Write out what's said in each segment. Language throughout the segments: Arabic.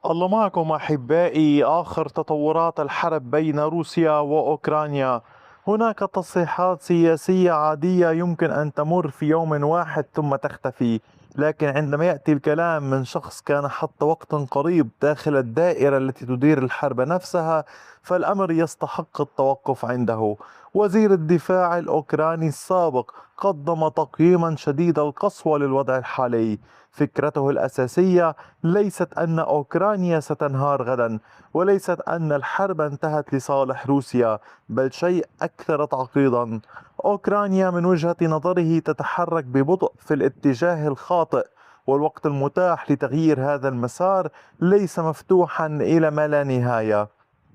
الله معكم أحبائي. آخر تطورات الحرب بين روسيا وأوكرانيا. هناك تصريحات سياسية عادية يمكن أن تمر في يوم واحد ثم تختفي، لكن عندما يأتي الكلام من شخص كان حتى وقت قريب داخل الدائرة التي تدير الحرب نفسها، فالأمر يستحق التوقف عنده. وزير الدفاع الأوكراني السابق قدم تقييما شديد القسوة للوضع الحالي. فكرته الأساسية ليست أن أوكرانيا ستنهار غدا، وليست أن الحرب انتهت لصالح روسيا، بل شيء أكثر تعقيدا. أوكرانيا من وجهة نظره تتحرك ببطء في الاتجاه الخاطئ، والوقت المتاح لتغيير هذا المسار ليس مفتوحا إلى ما لا نهاية.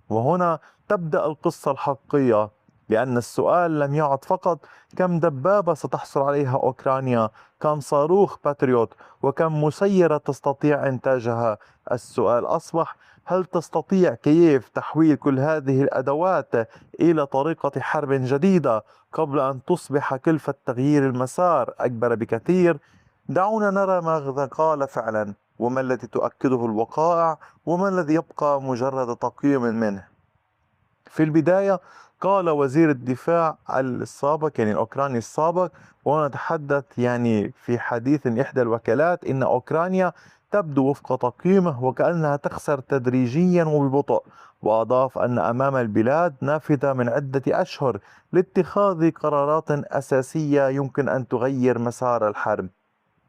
وهنا تبدأ القصة الحقيقية، لأن السؤال لم يعد فقط كم دبابة ستحصل عليها أوكرانيا، كم صاروخ باتريوت، وكم مسيرة تستطيع إنتاجها. السؤال أصبح: هل تستطيع كييف تحويل كل هذه الأدوات إلى طريقة حرب جديدة قبل أن تصبح كلفة تغيير المسار أكبر بكثير؟ دعونا نرى ماذا قال فعلا، وما الذي تؤكده الوقائع، وما الذي يبقى مجرد تقييم منه. في البداية قال وزير الدفاع السابق، يعني الأوكراني السابق، ونتحدث في حديث إحدى الوكالات، إن أوكرانيا تبدو وفق تقييمه وكأنها تخسر تدريجيا وببطء. وأضاف أن أمام البلاد نافذة من عدة أشهر لاتخاذ قرارات أساسية يمكن أن تغير مسار الحرب.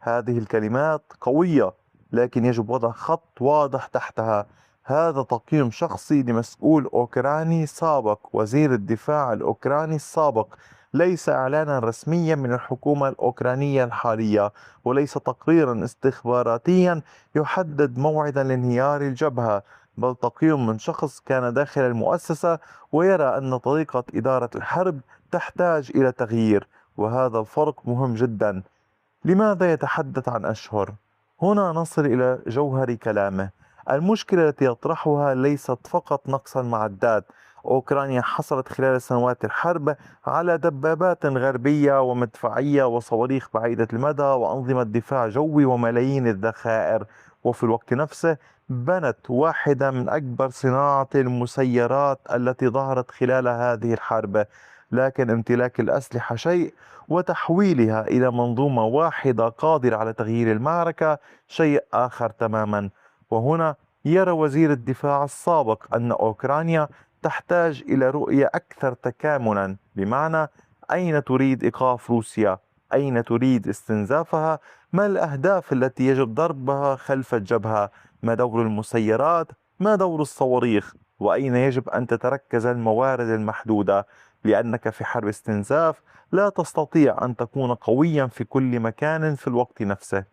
هذه الكلمات قوية، لكن يجب وضع خط واضح تحتها. هذا تقييم شخصي لمسؤول أوكراني سابق، وزير الدفاع الأوكراني السابق، ليس إعلانا رسميا من الحكومة الأوكرانية الحالية، وليس تقريرا استخباراتيا يحدد موعدا لانهيار الجبهة، بل تقييم من شخص كان داخل المؤسسة ويرى أن طريقة إدارة الحرب تحتاج إلى تغيير. وهذا الفرق مهم جدا. لماذا يتحدث عن أشهر؟ هنا نصل إلى جوهر كلامه. المشكلة التي يطرحها ليست فقط نقص المعدات. أوكرانيا حصلت خلال سنوات الحرب على دبابات غربية ومدفعية وصواريخ بعيدة المدى وأنظمة دفاع جوي وملايين الذخائر، وفي الوقت نفسه بنت واحدة من أكبر صناعة المسيرات التي ظهرت خلال هذه الحرب. لكن امتلاك الأسلحة شيء، وتحويلها إلى منظومة واحدة قادرة على تغيير المعركة شيء آخر تماما. وهنا يرى وزير الدفاع السابق أن أوكرانيا تحتاج إلى رؤية أكثر تكاملا، بمعنى: أين تريد إيقاف روسيا؟ أين تريد استنزافها؟ ما الأهداف التي يجب ضربها خلف الجبهة؟ ما دور المسيرات؟ ما دور الصواريخ؟ وأين يجب أن تتركز الموارد المحدودة؟ لأنك في حرب استنزاف لا تستطيع أن تكون قويا في كل مكان في الوقت نفسه.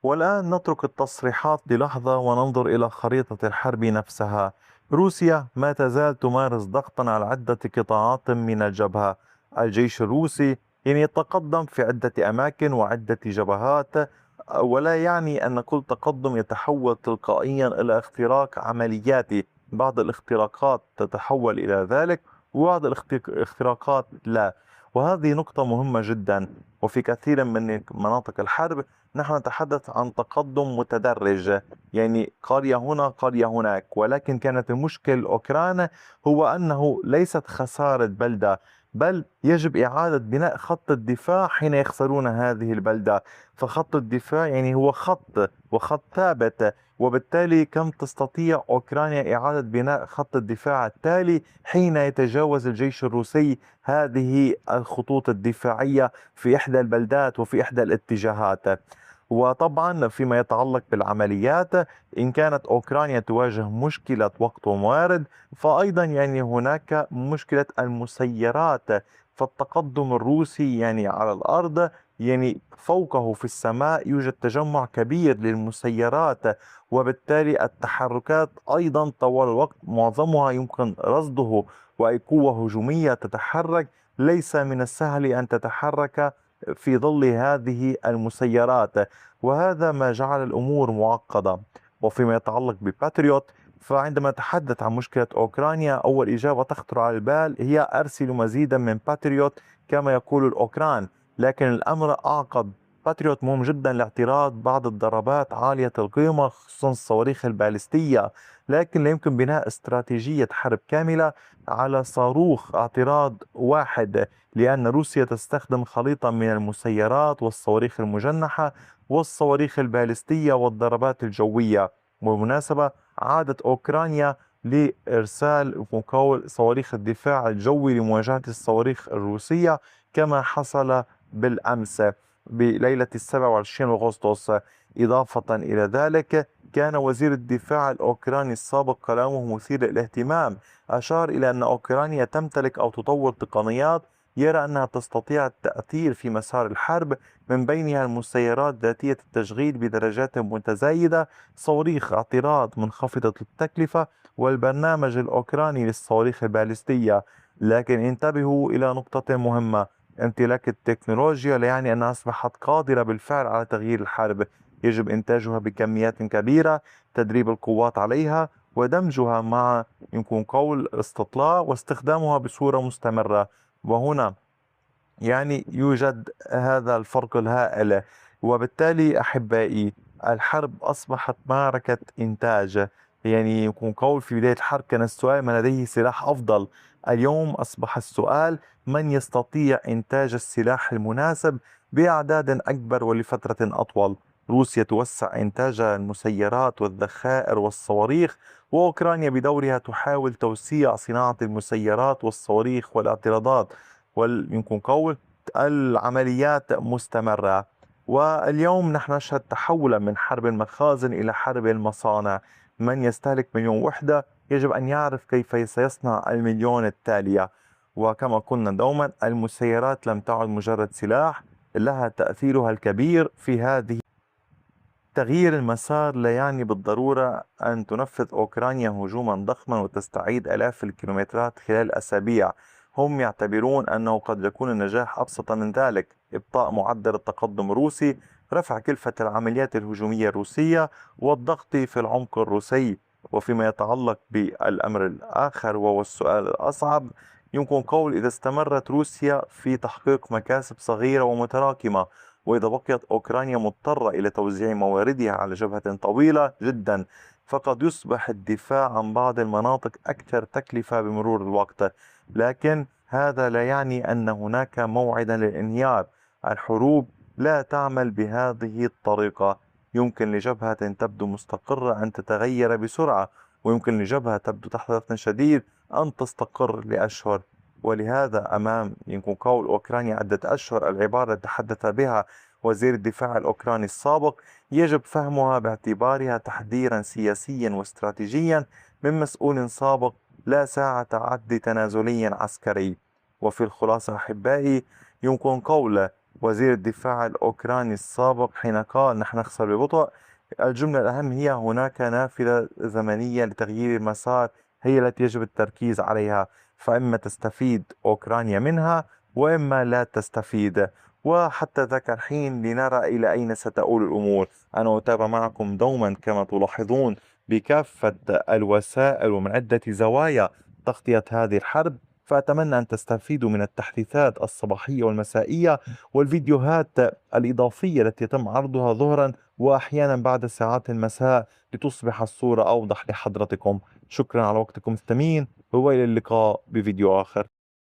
والآن نترك التصريحات للحظة وننظر إلى خريطة الحرب نفسها. روسيا ما تزال تمارس ضغطا على عدة قطاعات من الجبهة. الجيش الروسي يتقدم في عدة أماكن وعدة جبهات، ولا يعني أن كل تقدم يتحول تلقائيا إلى اختراق عملياتي. بعض الاختراقات تتحول إلى ذلك، وبعض الاختراقات لا. وهذه نقطة مهمة جدا. وفي كثير من مناطق الحرب نحن نتحدث عن تقدم متدرج، يعني قرية هنا قرية هناك. ولكن كانت المشكلة الأوكران هو أنه ليست خسارة بلدة، بل يجب إعادة بناء خط الدفاع حين يخسرون هذه البلدة. فخط الدفاع هو خط، وخط ثابت. وبالتالي كم تستطيع أوكرانيا إعادة بناء خط الدفاع التالي حين يتجاوز الجيش الروسي هذه الخطوط الدفاعية في إحدى البلدات وفي إحدى الاتجاهات؟ وطبعا فيما يتعلق بالعمليات، إن كانت أوكرانيا تواجه مشكلة وقت وموارد، فأيضا هناك مشكلة المسيرات. فالتقدم الروسي على الأرض، فوقه في السماء يوجد تجمع كبير للمسيرات، وبالتالي التحركات أيضا طوال الوقت معظمها يمكن رصده. وأي قوة هجومية تتحرك ليس من السهل أن تتحرك في ظل هذه المسيرات، وهذا ما جعل الأمور معقدة. وفيما يتعلق بباتريوت، فعندما نتحدث عن مشكلة أوكرانيا أول إجابة تخطر على البال هي: أرسلوا مزيدا من باتريوت كما يقول الأوكران. لكن الأمر أعقد باتريوت مهم جدا لاعتراض بعض الضربات عالية القيمة خصوصا الصواريخ البالستية، لكن لا يمكن بناء استراتيجية حرب كاملة على صاروخ اعتراض واحد، لأن روسيا تستخدم خليطا من المسيرات والصواريخ المجنحة والصواريخ البالستية والضربات الجوية. وبالمناسبة عادت أوكرانيا لإرسال مكون صواريخ الدفاع الجوي لمواجهة الصواريخ الروسية كما حصل بالأمس بليلة 27 أغسطس. إضافة إلى ذلك كان وزير الدفاع الأوكراني السابق كلامه مثير للاهتمام، أشار إلى أن أوكرانيا تمتلك أو تطور تقنيات يرى أنها تستطيع التأثير في مسار الحرب، من بينها المسيرات ذاتية التشغيل بدرجات متزايدة، صواريخ اعتراض منخفضة التكلفة، والبرنامج الأوكراني للصواريخ البالستية. لكن انتبهوا إلى نقطة مهمة: امتلاك التكنولوجيا لا يعني أنها أصبحت قادرة بالفعل على تغيير الحرب. يجب إنتاجها بكميات كبيرة، تدريب القوات عليها، ودمجها مع يمكن قول الاستطلاع واستخدامها بصورة مستمرة. وهنا يوجد هذا الفرق الهائل. وبالتالي أحبائي الحرب أصبحت معركة إنتاج. يكون قول في بداية الحرب كان السؤال من لديه سلاح أفضل، اليوم أصبح السؤال من يستطيع إنتاج السلاح المناسب بأعداد أكبر ولفترة أطول. روسيا توسع إنتاج المسيرات والذخائر والصواريخ، وأوكرانيا بدورها تحاول توسيع صناعة المسيرات والصواريخ والاعتراضات، ويمكن قول العمليات مستمرة. واليوم نحن نشهد تحولا من حرب المخازن إلى حرب المصانع. من يستهلك مليون وحدة يجب أن يعرف كيف سيصنع المليون التالية. وكما قلنا دوما المسيرات لم تعد مجرد سلاح، لها تأثيرها الكبير في هذه. تغيير المسار لا يعني بالضرورة أن تنفذ أوكرانيا هجوما ضخما وتستعيد آلاف الكيلومترات خلال أسابيع. هم يعتبرون أنه قد يكون النجاح أبسط من ذلك: إبطاء معدل التقدم الروسي، رفع كلفة العمليات الهجومية الروسية، والضغط في العمق الروسي. وفيما يتعلق بالأمر الآخر وهو السؤال الأصعب، يمكن قول إذا استمرت روسيا في تحقيق مكاسب صغيرة ومتراكمة، وإذا بقيت أوكرانيا مضطرة إلى توزيع مواردها على جبهة طويلة جدا، فقد يصبح الدفاع عن بعض المناطق أكثر تكلفة بمرور الوقت. لكن هذا لا يعني أن هناك موعدا للانهيار. الحروب لا تعمل بهذه الطريقة. يمكن لجبهة تبدو مستقرة أن تتغير بسرعة، ويمكن لجبهة تبدو تحت ضغط شديد أن تستقر لأشهر. ولهذا أمام يمكن قول أوكرانيا عدة أشهر، العبارة التي تحدث بها وزير الدفاع الأوكراني السابق يجب فهمها باعتبارها تحذيرا سياسيا واستراتيجيا من مسؤول سابق، لا ساعة عد تنازلي عسكري. وفي الخلاصة أحبائي، يمكن قول وزير الدفاع الأوكراني السابق حين قال نحن نخسر ببطء، الجملة الأهم هي هناك نافذة زمنية لتغيير المسار هي التي يجب التركيز عليها. فإما تستفيد أوكرانيا منها وإما لا تستفيد. وحتى ذاك الحين لنرى إلى أين ستؤول الأمور. أنا أتابع معكم دوما كما تلاحظون بكافة الوسائل ومن عدة زوايا تغطية هذه الحرب، فأتمنى أن تستفيدوا من التحديثات الصباحية والمسائية والفيديوهات الإضافية التي يتم عرضها ظهرا وأحيانا بعد ساعات المساء لتصبح الصورة أوضح لحضرتكم. شكرا على وقتكم الثمين، وإلى اللقاء بفيديو آخر.